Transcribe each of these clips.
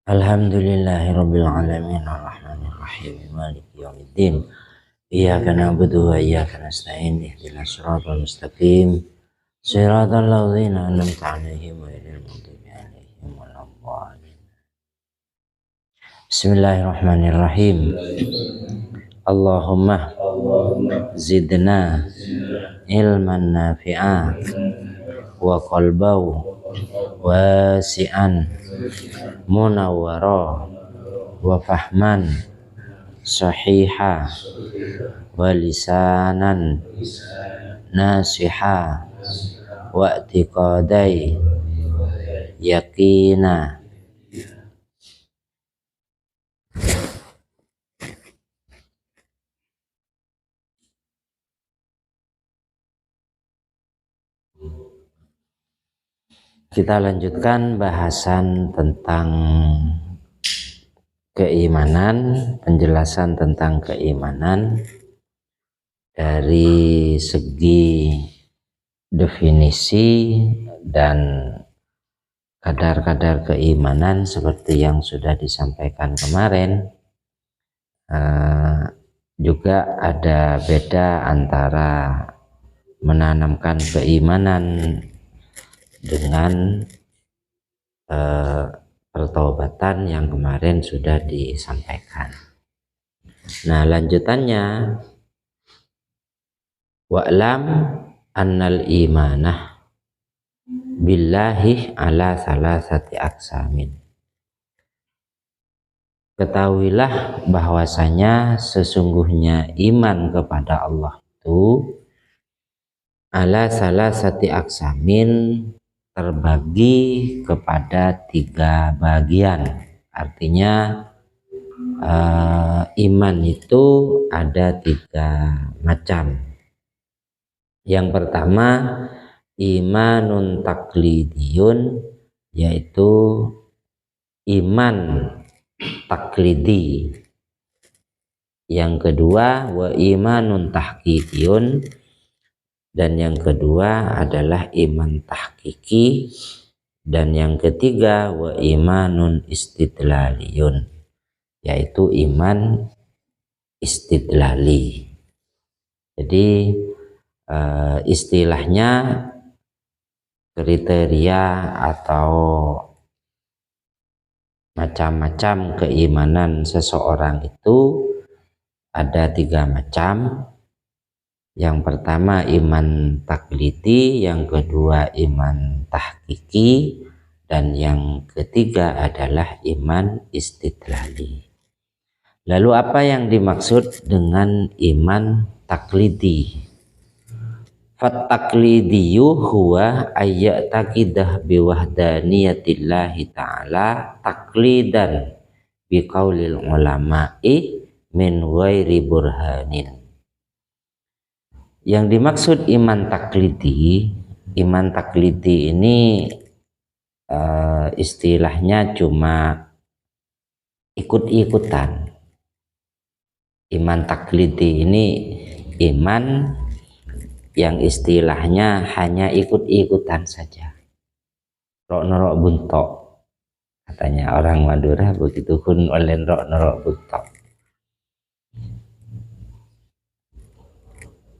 Alhamdulillahirabbil alamin arrahmanir rahim maliki yaumiddin iyyaka na'budu wa iyyaka nasta'in ihdinas siratal mustaqim siratal ladzina an'amta 'alaihim ghairil maghdubi 'alaihim waladdallin. Bismillahirrahmanirrahim. Allahumma zidna ilman nafi'a wa qalban wasi'an munawwara wa fahman sahiha wa lisanan nasiha wa i'tiqadai yaqina. Kita lanjutkan bahasan tentang keimanan, penjelasan tentang keimanan dari segi definisi dan kadar-kadar keimanan seperti yang sudah disampaikan kemarin. Juga ada beda antara menanamkan keimanan dengan pertaubatan yang kemarin sudah disampaikan. Nah, lanjutannya wa'lam annal imanah billahi ala salasati aqsamin. Ketahuilah bahwasanya sesungguhnya iman kepada Allah itu ala salasati aqsamin, terbagi kepada 3 bagian. Artinya iman itu ada 3 macam. Yang pertama imanun taklidiyun, yaitu iman taklidi. Yang kedua wa imanun tahqiqiyun, dan yang kedua adalah iman tahqiqi, dan yang ketiga wa imanun istidlaliyun, yaitu iman istidlali. Jadi istilahnya kriteria atau macam-macam keimanan seseorang itu ada 3 macam. Yang pertama iman taklidi, yang kedua iman tahqiqi, dan yang ketiga adalah iman istidlali. Lalu apa yang dimaksud dengan iman taklidi? Fat taklidiyu huwa ayyataqidah biwahdaniyatillahi ta'ala taklidan biqaulil ulama'i min ghairi burhanin. Yang dimaksud iman taklidi ini istilahnya cuma ikut-ikutan. Iman taklidi ini iman yang istilahnya hanya ikut-ikutan saja. Rok-norok buntok, katanya orang Madura begitu, kun oleh rok-norok buntok.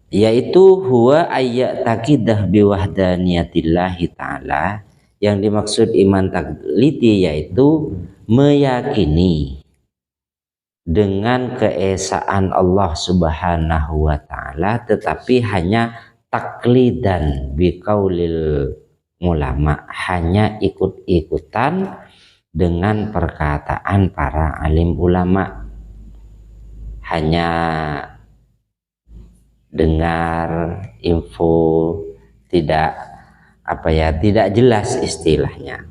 Yaitu huwa ayyataqidah biwahdaniyatillahi ta'ala. Yang dimaksud iman taklidi yaitu meyakini dengan keesaan Allah Subhanahu wa ta'ala, tetapi hanya taklidan biqaulil ulama, hanya ikut-ikutan dengan perkataan para alim ulama, hanya dengar info, tidak jelas istilahnya.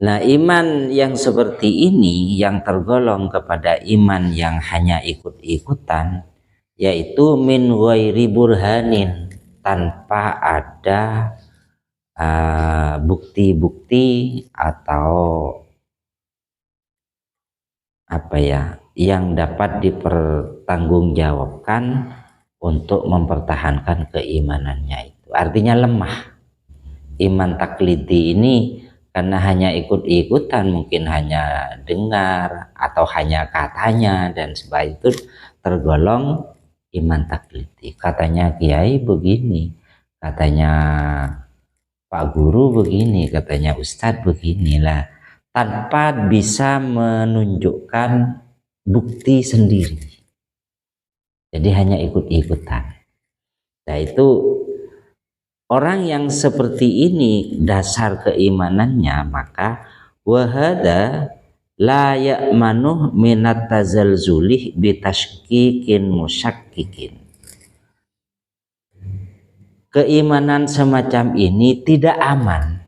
Nah, iman yang seperti ini yang tergolong kepada iman yang hanya ikut-ikutan, yaitu min ghairi burhanin, tanpa ada bukti-bukti atau yang dapat dipertanggungjawabkan untuk mempertahankan keimanannya itu. Artinya lemah. iman taklidi ini karena hanya ikut-ikutan, mungkin hanya dengar atau hanya katanya dan sebagainya, itu tergolong iman taklidi. Katanya kiai begini, katanya Pak Guru begini, katanya Ustadz beginilah, tanpa bisa menunjukkan bukti sendiri. Jadi hanya ikut-ikutan. Nah itu orang yang seperti ini dasar keimanannya, maka wahada la ya'manuh minat tazalzulih bitashkikin musyakkikin. Keimanan semacam ini tidak aman.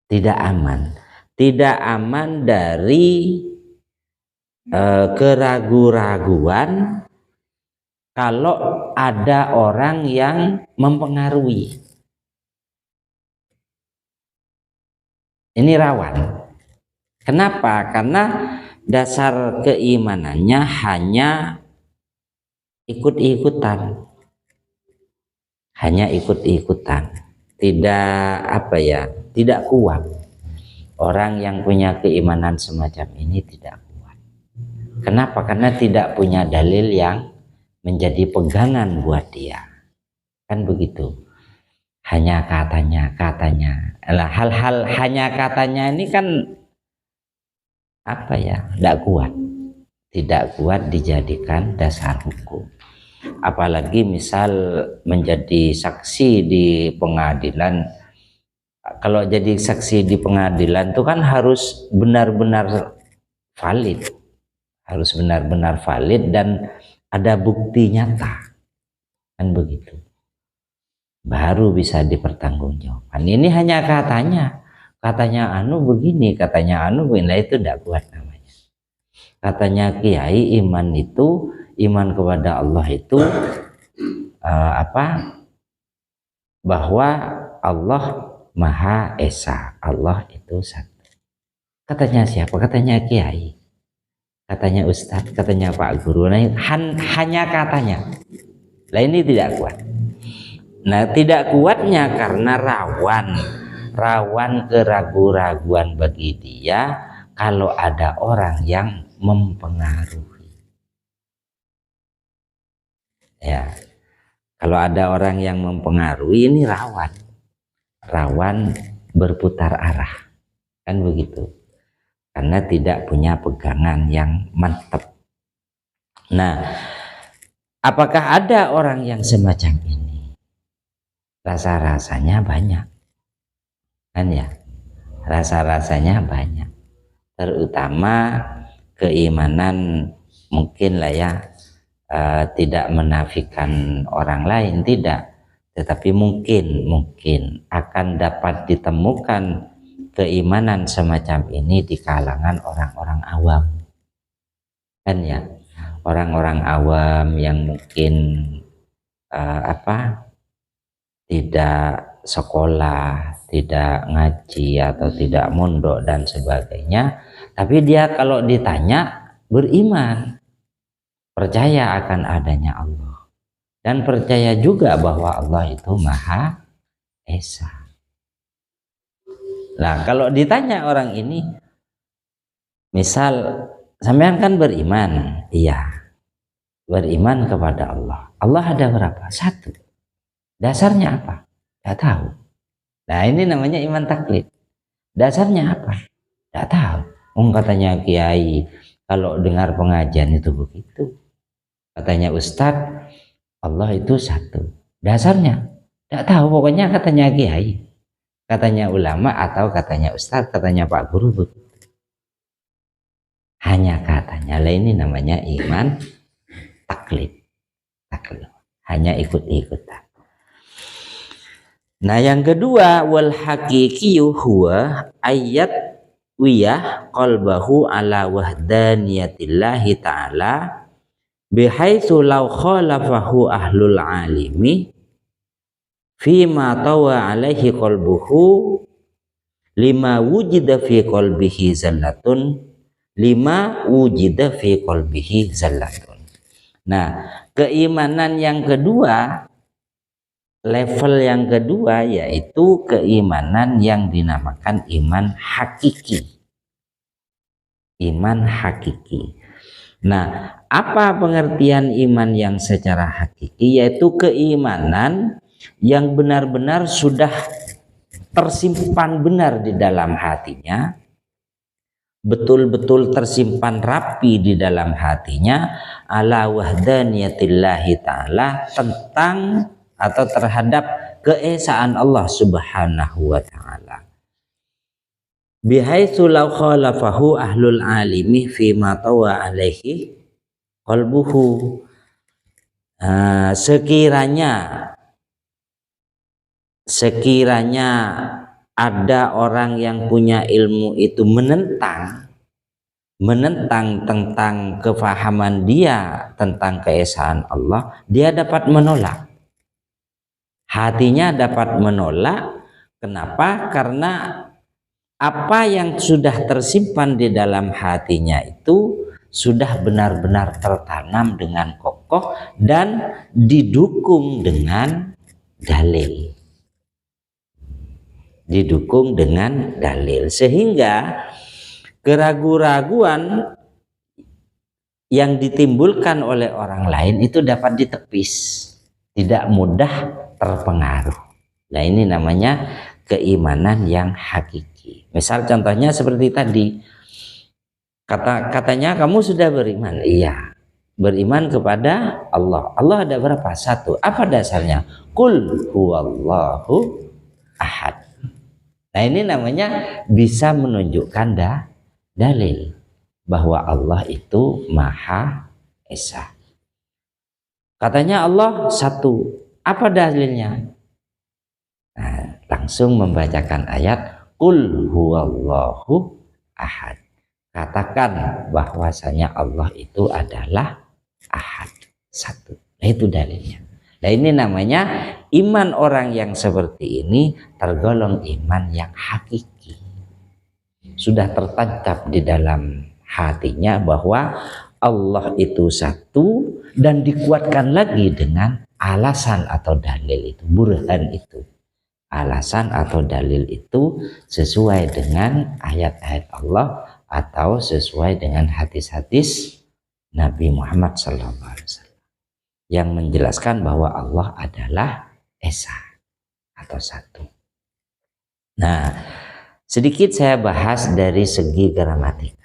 Tidak aman dari keraguan-raguan kalau ada orang yang mempengaruhi. Ini rawan. Kenapa? Karena dasar keimanannya hanya ikut-ikutan. Tidak kuat. Orang yang punya keimanan semacam ini tidak kuat. Kenapa? Karena tidak punya dalil yang menjadi pegangan buat dia, kan begitu. Hanya katanya. Hal-hal hanya katanya ini kan tidak kuat dijadikan dasar hukum. Apalagi misal menjadi saksi di pengadilan. Kalau jadi saksi di pengadilan itu kan harus benar-benar valid dan ada bukti nyata, kan begitu, baru bisa dipertanggungjawabkan. Ini hanya katanya anu begini, katanya anu begini, itu tidak kuat namanya. Katanya kiai, iman kepada Allah itu bahwa Allah Maha Esa, Allah itu satu. Katanya siapa? Katanya kiai, katanya Ustadz, katanya Pak Guru. Nah, hanya katanya. Nah ini tidak kuat. Nah tidak kuatnya karena rawan keraguan-raguan bagi dia kalau ada orang yang mempengaruhi. Ya, kalau ada orang yang mempengaruhi ini rawan berputar arah, kan begitu. Karena tidak punya pegangan yang mantap. Nah, apakah ada orang yang semacam ini? Rasa-rasanya banyak, kan ya? Rasa-rasanya banyak. Terutama keimanan mungkin lah ya, tidak menafikan orang lain, tidak. Tetapi mungkin akan dapat ditemukan keimanan semacam ini di kalangan orang-orang awam, kan ya, orang-orang awam yang mungkin tidak sekolah, tidak ngaji atau tidak mondok dan sebagainya, tapi dia kalau ditanya beriman, percaya akan adanya Allah dan percaya juga bahwa Allah itu Maha Esa. Nah, kalau ditanya orang ini, misal sampean kan beriman, iya, beriman kepada Allah. Allah ada berapa? Satu. Dasarnya apa? Tidak tahu. Nah, ini namanya iman taklid. Dasarnya apa? Tidak tahu. Katanya kiai, kalau dengar pengajian itu begitu. Katanya Ustadz, Allah itu satu. Dasarnya tidak tahu. Pokoknya katanya kiai, katanya ulama, atau katanya Ustadz, katanya Pak Guru begitu. Hanya katanya. Lah ini namanya iman taklid. Hanya ikut-ikutan. Nah yang kedua, wal haqiqiyyu huwa ayat wiyah qalbahu ala wahdaniyatillahi ta'ala bihaitsu law khalafahu ahlul alimi fima tawa alaihi qalbuhu lima wujida fi qalbihi zallatun. Nah, keimanan yang kedua level yang kedua yaitu keimanan yang dinamakan iman hakiki. Iman hakiki. Nah, apa pengertian iman yang secara hakiki? Yaitu keimanan yang benar-benar sudah tersimpan benar di dalam hatinya, betul-betul tersimpan rapi di dalam hatinya, ala wahdaniyatillahi ta'ala, tentang atau terhadap keesaan Allah subhanahu wa ta'ala. Bihaitsu law khalafahu ahlul alimi fi ma tawa alaihi qalbuhu. Sekiranya ada orang yang punya ilmu itu menentang tentang kefahaman dia tentang keesaan Allah, dia dapat menolak. Hatinya dapat menolak. Kenapa? Karena apa yang sudah tersimpan di dalam hatinya itu sudah benar-benar tertanam dengan kokoh dan didukung dengan dalil. Didukung dengan dalil, sehingga keraguan-raguan yang ditimbulkan oleh orang lain itu dapat ditepis, tidak mudah terpengaruh. Nah, ini namanya keimanan yang hakiki. Misal contohnya seperti tadi, katanya kamu sudah beriman. Iya, beriman kepada Allah. Allah ada berapa? Satu. Apa dasarnya? Qul huwallahu ahad. Nah, ini namanya bisa menunjukkan dalil bahwa Allah itu Maha Esa. Katanya Allah satu. Apa dalilnya? Nah, langsung membacakan ayat Qul huwallahu ahad. Katakan bahwasanya Allah itu adalah ahad, satu. Nah, itu dalilnya. Nah, ini namanya iman orang yang seperti ini tergolong iman yang hakiki. Sudah tertancap di dalam hatinya bahwa Allah itu satu, dan dikuatkan lagi dengan alasan atau dalil itu, burhan itu. Alasan atau dalil itu sesuai dengan ayat-ayat Allah atau sesuai dengan hadis-hadis Nabi Muhammad SAW yang menjelaskan bahwa Allah adalah Esa atau satu. Nah, sedikit saya bahas dari segi gramatika.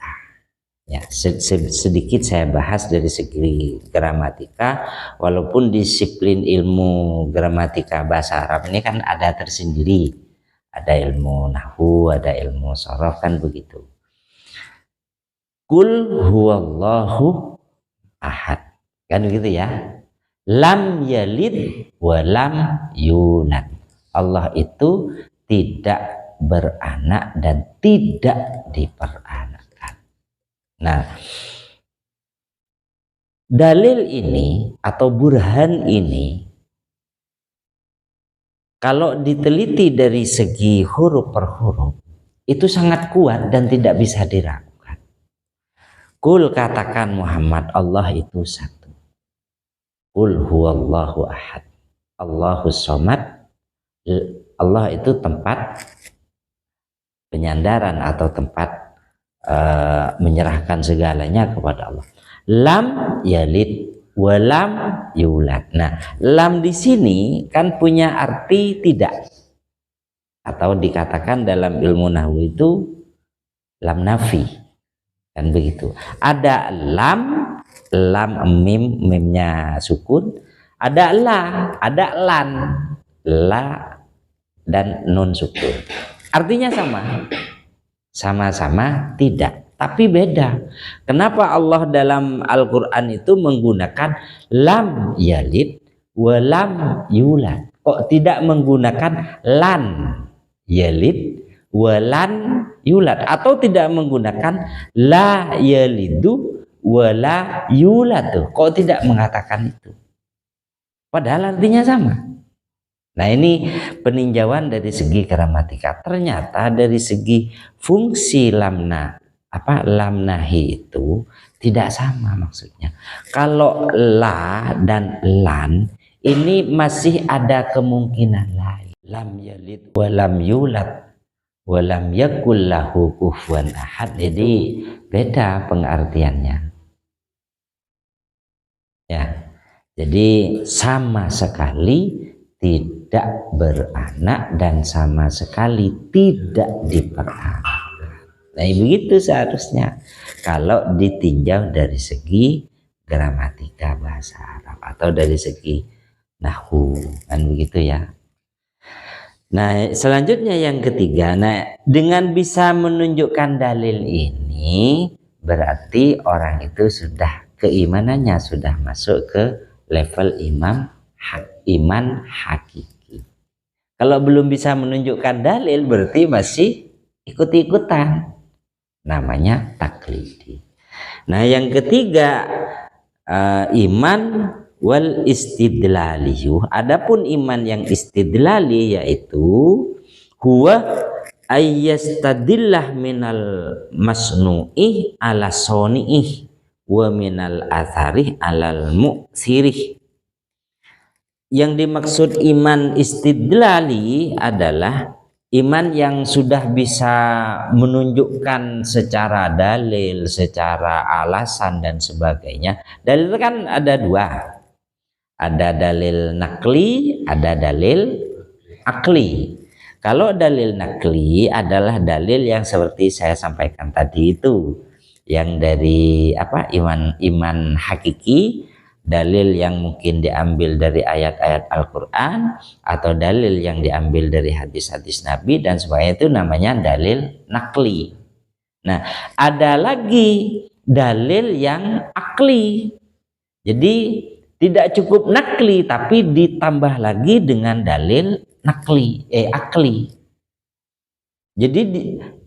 Ya, sedikit saya bahas dari segi gramatika, walaupun disiplin ilmu gramatika bahasa Arab ini kan ada tersendiri. Ada ilmu nahwu, ada ilmu shorof, kan begitu. Qul huwallahu ahad. Kan begitu ya. Lam yalid wa lam yulad. Allah itu tidak beranak dan tidak diperanakan. Nah, dalil ini atau burhan ini kalau diteliti dari segi huruf per huruf itu sangat kuat dan tidak bisa diragukan. Qul, katakan Muhammad, Allah itu satu. Qul huwallahu ahad. Allahus somad. Allah itu tempat penyandaran atau tempat menyerahkan segalanya kepada Allah. Lam yalid wa lam yulad. Nah, lam di sini kan punya arti tidak, atau dikatakan dalam ilmu nahwu itu lam nafi, kan begitu. Ada lam mim, mimnya sukun. Ada la, ada lan, la dan nun sukun. Artinya sama-sama tidak, tapi beda. Kenapa Allah dalam Al-Quran itu menggunakan lam yalid wa lam yulad? Kok tidak menggunakan lan yalid wa lan yulad? Atau tidak menggunakan la yalidu wa la yulad? Kok tidak mengatakan itu? Padahal artinya sama. Nah, ini peninjauan dari segi gramatika. Ternyata dari segi fungsi lam nahi itu tidak sama maksudnya. Kalau la dan lan ini masih ada kemungkinan lain. Lam yalid wa lam yulad wa lam yakul lahu kufuwan ahad. Jadi beda pengertiannya. Ya. Jadi sama sekali tidak beranak dan sama sekali tidak diperanak. Nah, begitu seharusnya kalau ditinjau dari segi gramatika bahasa Arab atau dari segi nahwu, kan begitu ya. Nah, selanjutnya yang ketiga, dengan bisa menunjukkan dalil ini berarti orang itu sudah keimanannya sudah masuk ke level iman hakiki. Kalau belum bisa menunjukkan dalil berarti masih ikut-ikutan, namanya taklidi. Nah, yang ketiga iman wal istidlaliyu. Adapun iman yang istidlali yaitu huwa ayyastadillah minal masnu'i ala soni'ih wa minal atharih alal mu'sirih. Yang dimaksud iman istidlali adalah iman yang sudah bisa menunjukkan secara dalil, secara alasan dan sebagainya. Dalil kan ada dua. Ada dalil nakli, ada dalil akli. Kalau dalil nakli adalah dalil yang seperti saya sampaikan tadi itu, yang dari iman hakiki, dalil yang mungkin diambil dari ayat-ayat Al-Quran atau dalil yang diambil dari hadis-hadis Nabi dan sebagainya, itu namanya dalil nakli. Nah, ada lagi dalil yang akli. Jadi tidak cukup nakli tapi ditambah lagi dengan dalil akli. Jadi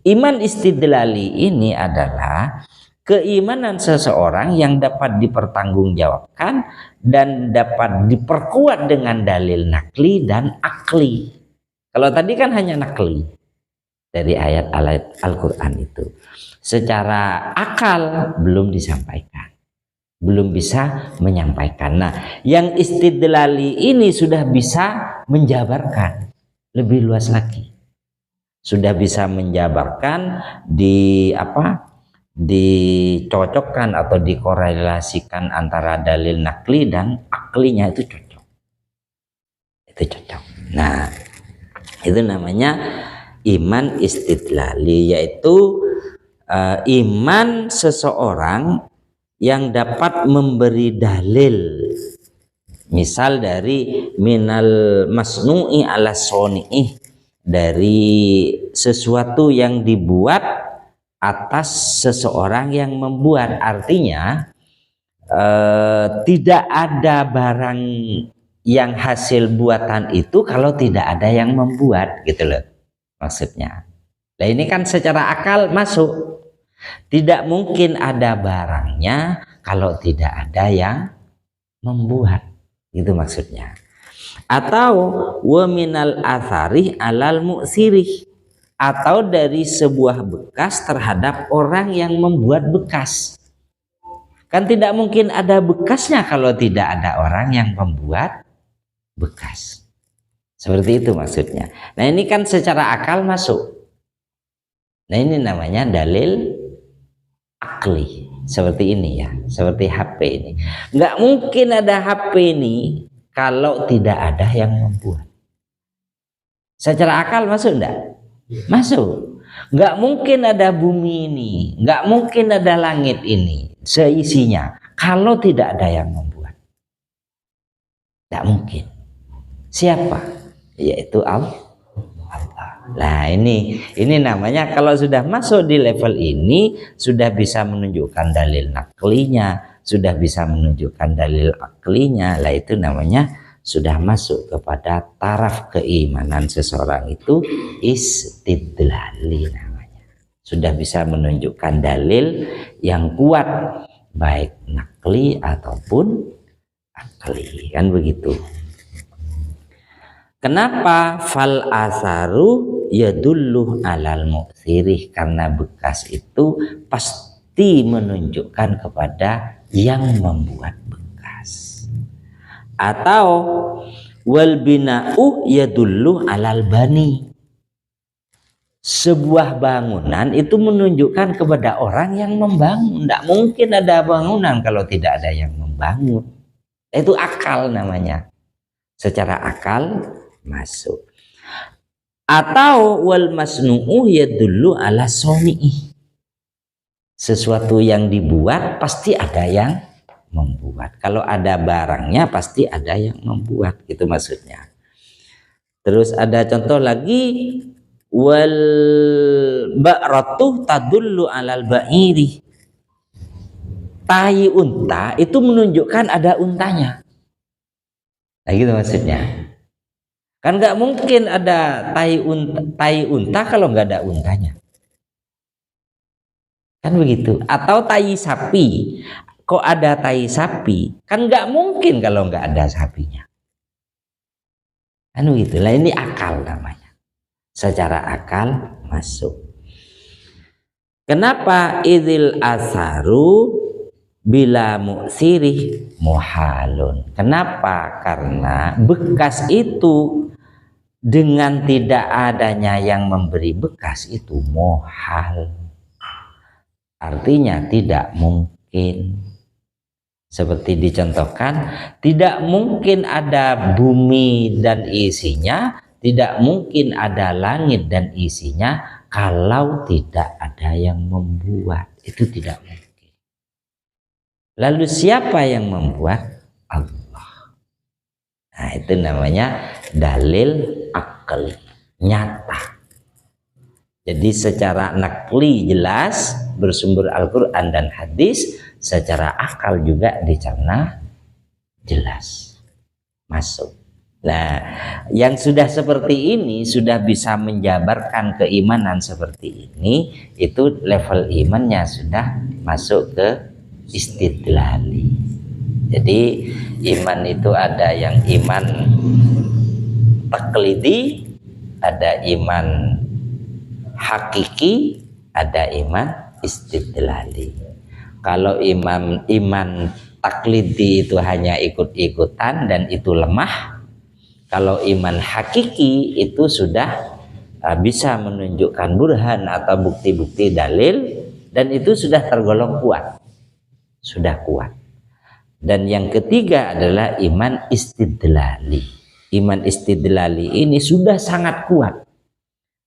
iman istidlali ini adalah keimanan seseorang yang dapat dipertanggungjawabkan dan dapat diperkuat dengan dalil nakli dan akli. Kalau tadi kan hanya nakli dari ayat-ayat Al-Quran itu. Secara akal belum disampaikan, belum bisa menyampaikan. Nah, yang istidlali ini sudah bisa menjabarkan lebih luas lagi. Sudah bisa menjabarkan dicocokkan atau dikorelasikan antara dalil nakli dan aklinya, itu cocok. Nah, itu namanya iman istidlali, yaitu iman seseorang yang dapat memberi dalil, misal dari minal masnu'i ala soni'ih, dari sesuatu yang dibuat atas seseorang yang membuat. Artinya tidak ada barang yang hasil buatan itu kalau tidak ada yang membuat, gitu loh maksudnya. Nah, ini kan secara akal masuk. Tidak mungkin ada barangnya kalau tidak ada yang membuat, gitu maksudnya. Atau wa minal atharih alal mu'sirih, atau dari sebuah bekas terhadap orang yang membuat bekas. Kan tidak mungkin ada bekasnya kalau tidak ada orang yang membuat bekas. Seperti itu maksudnya. Nah, ini kan secara akal masuk. Nah, ini namanya dalil akli. Seperti ini ya, seperti HP ini. Nggak mungkin ada HP ini kalau tidak ada yang membuat. Secara akal masuk enggak? Masuk. Nggak mungkin ada bumi ini, nggak mungkin ada langit ini seisinya kalau tidak ada yang membuat. Nggak mungkin. Siapa? Yaitu Allah. Nah, ini namanya kalau sudah masuk di level ini sudah bisa menunjukkan dalil naklinya, sudah bisa menunjukkan dalil aklinya. Lah, itu namanya sudah masuk kepada taraf keimanan seseorang, itu istidlali namanya. Sudah bisa menunjukkan dalil yang kuat baik nakli ataupun akli, kan begitu. Kenapa fal asaru yadullu alal mu'sirih? Karena bekas itu pasti menunjukkan kepada yang membuat bekas. Atau wal bina'u yadullu alal bani. Sebuah bangunan itu menunjukkan kepada orang yang membangun. Tidak mungkin ada bangunan kalau tidak ada yang membangun. Itu akal namanya. Secara akal masuk. Atau wal masnu'u yadullu ala soni'i. Sesuatu yang dibuat pasti ada yang membuat. Kalau ada barangnya pasti ada yang membuat. Gitu maksudnya. Terus ada contoh lagi. Wal ba'ratu tadullu alal ba'iri. Tai unta itu menunjukkan ada untanya. Nah gitu maksudnya. Kan nggak mungkin ada tai unta kalau nggak ada untanya. Kan begitu. Atau tai sapi. Kok ada tai sapi? Kan nggak mungkin kalau nggak ada sapinya. Kan begitu. Lah ini akal namanya. Secara akal masuk. Kenapa idil asaru bila mu'sirih muhalun? Kenapa? Karena bekas itu dengan tidak adanya yang memberi bekas itu muhal. Artinya tidak mungkin. Seperti dicontohkan, tidak mungkin ada bumi dan isinya, tidak mungkin ada langit dan isinya kalau tidak ada yang membuat. Itu tidak mungkin. Lalu siapa yang membuat? Allah. Nah itu namanya dalil akli, nyata. Jadi secara nakli jelas bersumber Al-Quran dan hadis, secara akal juga dicerna jelas masuk. Nah, yang sudah seperti ini sudah bisa menjabarkan keimanan seperti ini, itu level imannya sudah masuk ke istidlali. Jadi iman itu ada yang iman taklidi, ada iman hakiki, ada iman istidlali. Kalau iman taklidi itu hanya ikut-ikutan dan itu lemah. Kalau iman hakiki itu sudah bisa menunjukkan burhan atau bukti-bukti dalil, dan itu sudah tergolong kuat, sudah kuat. Dan yang ketiga adalah iman istidlali. Iman istidlali ini sudah sangat kuat.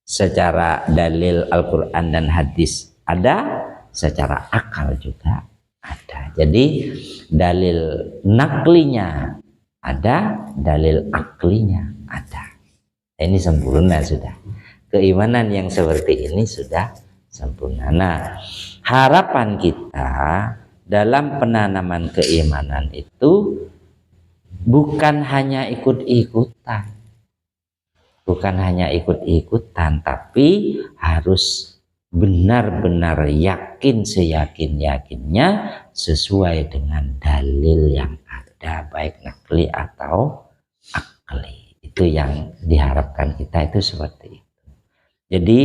Secara dalil Al-Quran dan hadis ada, secara akal juga ada. Jadi dalil naklinya ada, dalil aklinya ada. Ini sempurna sudah. Keimanan yang seperti ini sudah sempurna. Nah, harapan kita dalam penanaman keimanan itu bukan hanya ikut-ikutan. Bukan hanya ikut-ikutan, tapi harus benar-benar yakin seyakin-yakinnya sesuai dengan dalil yang ada, baik nakli atau akli. Itu yang diharapkan kita itu seperti itu. Jadi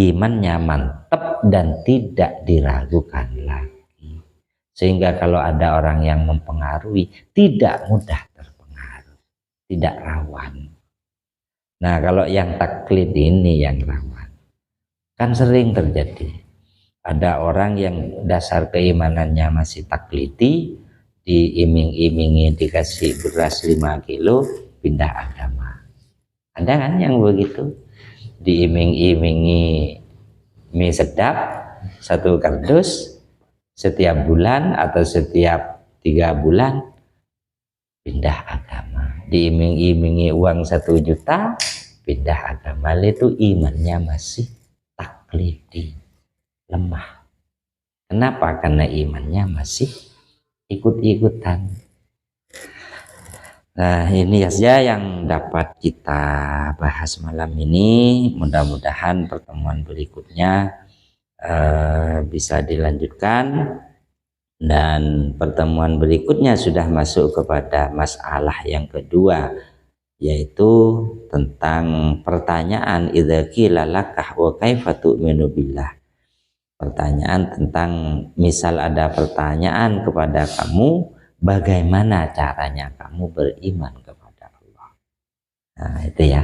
imannya mantap dan tidak diragukan lagi. Sehingga kalau ada orang yang mempengaruhi, tidak mudah terpengaruh, tidak rawan. Nah kalau yang taklid ini yang rawan. Kan sering terjadi. Ada orang yang dasar keimanannya masih taklidi, diiming-imingi dikasih beras 5 kilo, pindah agama. Ada kan yang begitu? Diiming-imingi mie sedap 1 kardus setiap bulan atau setiap 3 bulan, pindah agama. Diiming-imingi uang 1 juta, pindah agama. Itu imannya masih taklidi, lemah. Kenapa? Karena imannya masih ikut-ikutan. Nah ini saja yang dapat kita bahas malam ini. Mudah-mudahan pertemuan berikutnya bisa dilanjutkan. Dan pertemuan berikutnya sudah masuk kepada masalah yang kedua, yaitu tentang pertanyaan idza qila lakah wa kaifa tu'minu billah. Pertanyaan tentang misal ada pertanyaan kepada kamu, bagaimana caranya kamu beriman kepada Allah. Nah, itu ya.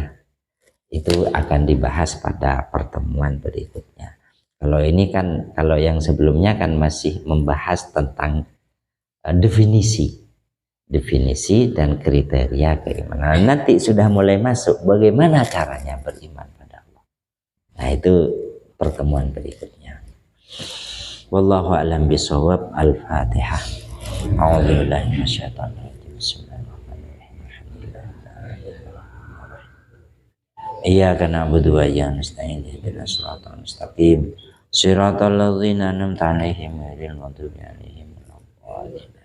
Itu akan dibahas pada pertemuan berikutnya. Kalau ini kan, kalau yang sebelumnya kan masih membahas tentang definisi dan kriteria keimanan. Nanti sudah mulai masuk bagaimana caranya beriman pada Allah. Nah, itu pertemuan berikutnya. Wallahu a'lam bishawab. Al-Fatihah. A'udzubillahi minasyaitonir rajim. Bismillahirrahmanirrahim. Iyyaka na'budu wa iyyaka nasta'in ihdinas siratal mustaqim. Shiratal ladzina an'amta 'alaihim ghairil maghdubi 'alaihim waladdallin.